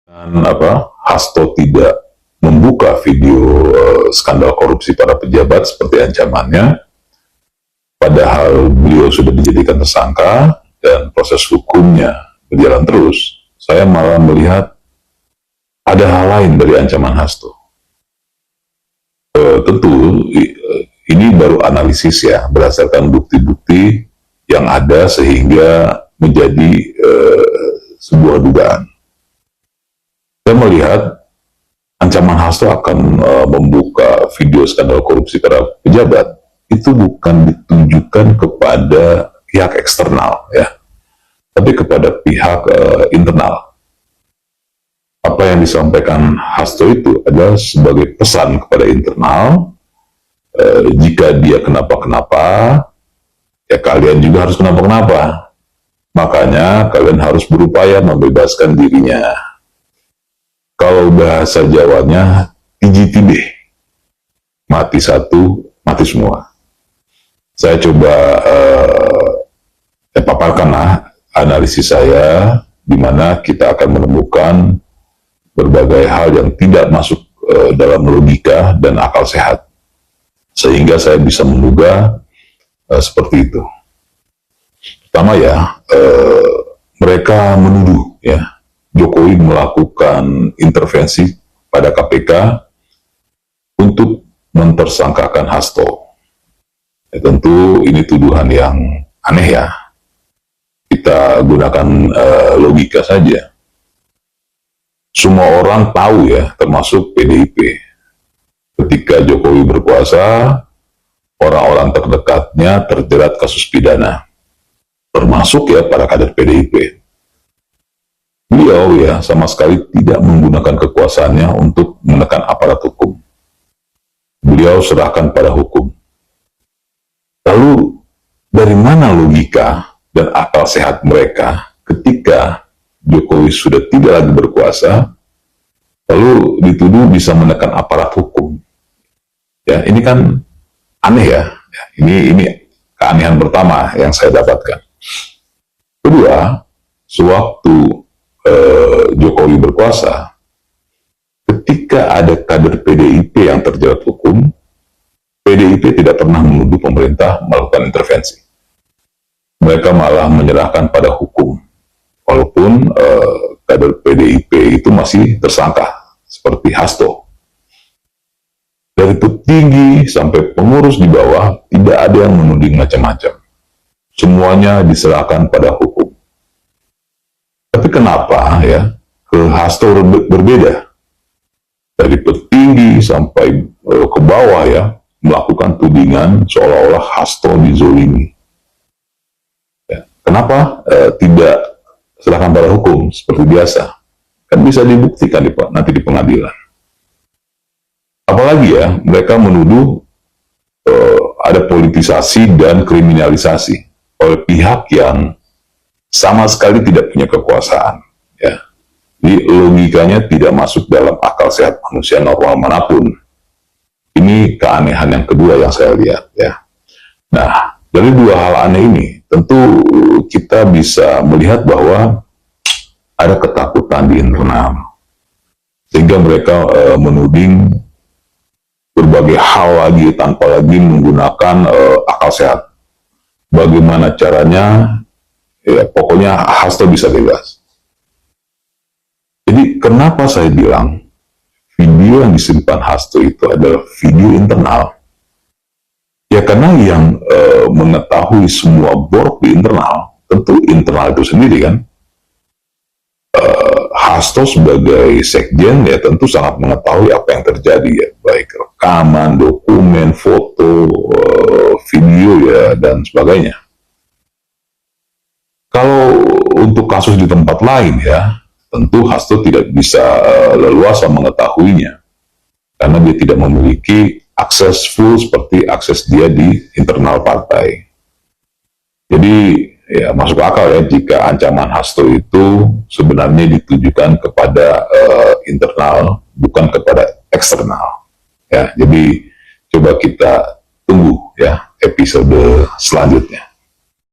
Hasto tidak membuka video skandal korupsi para pejabat seperti ancamannya, padahal beliau sudah dijadikan tersangka dan proses hukumnya berjalan terus. Saya malah melihat ada hal lain dari ancaman Hasto. Tentu ini baru analisis ya, berdasarkan bukti-bukti yang ada sehingga menjadi sebuah dugaan. Saya melihat ancaman Hasto akan membuka video skandal korupsi para pejabat itu bukan ditujukan kepada pihak eksternal ya, tapi kepada pihak internal. Apa yang disampaikan Hasto itu adalah sebagai pesan kepada internal, jika dia kenapa-kenapa, ya kalian juga harus kenapa-kenapa. Makanya kalian harus berupaya membebaskan dirinya. Kalau bahasa Jawanya, TGTB, mati satu, mati semua. Saya coba paparkanlah analisis saya, di mana kita akan menemukan berbagai hal yang tidak masuk dalam logika dan akal sehat, sehingga saya bisa menduga seperti itu. Pertama ya, mereka menuduh ya Jokowi melakukan intervensi pada KPK untuk mentersangkakan Hasto. Ya, tentu ini tuduhan yang aneh ya. Kita gunakan logika saja. Semua orang tahu ya, termasuk PDIP. Ketika Jokowi berkuasa, orang-orang terdekatnya terjerat kasus pidana. Termasuk ya para kader PDIP. Beliau ya sama sekali tidak menggunakan kekuasaannya untuk menekan aparat hukum. Beliau serahkan pada hukum. Lalu dari mana logika dan akal sehat mereka ketika Jokowi sudah tidak lagi berkuasa, lalu dituduh bisa menekan aparat hukum? Ya, ini kan aneh ya. Ini keanehan pertama yang saya dapatkan. Kedua, sewaktu Jokowi berkuasa, ketika ada kader PDIP yang terjerat hukum, PDIP tidak pernah menuduh pemerintah melakukan intervensi. Mereka malah menyerahkan pada hukum, walaupun kader PDIP itu masih tersangka, seperti Hasto. Dari petinggi sampai pengurus di bawah, tidak ada yang menuding macam-macam. Semuanya diserahkan pada hukum. Tapi kenapa ya ke Hasto berbeda? Dari petinggi sampai ke bawah ya, melakukan tudingan seolah-olah Hasto dizolimi. Ya, kenapa tidak serahkan pada hukum seperti biasa? Kan bisa dibuktikan nanti di pengadilan. Apalagi ya, mereka menuduh ada politisasi dan kriminalisasi oleh pihak yang sama sekali tidak punya kekuasaan. Ya. Jadi logikanya tidak masuk dalam akal sehat manusia normal manapun. Ini keanehan yang kedua yang saya lihat. Ya. Nah, dari dua hal aneh ini, tentu kita bisa melihat bahwa ada ketakutan di internal, sehingga mereka menuding berbagai hal lagi tanpa lagi menggunakan akal sehat. Bagaimana caranya? Ya, pokoknya Hasto bisa bebas. Jadi kenapa saya bilang video yang disimpan Hasto itu adalah video internal? Ya karena yang mengetahui semua borok di internal, tentu internal itu sendiri kan. Hasto sebagai sekjen ya tentu sangat mengetahui apa yang terjadi ya, baik rekaman, dokumen, foto, video ya dan sebagainya. Kalau untuk kasus di tempat lain ya, tentu Hasto tidak bisa leluasa mengetahuinya, karena dia tidak memiliki akses full seperti akses dia di internal partai. Jadi ya masuk akal ya jika ancaman Hasto itu sebenarnya ditujukan kepada internal, bukan kepada eksternal. Ya, jadi coba kita tunggu ya episode selanjutnya.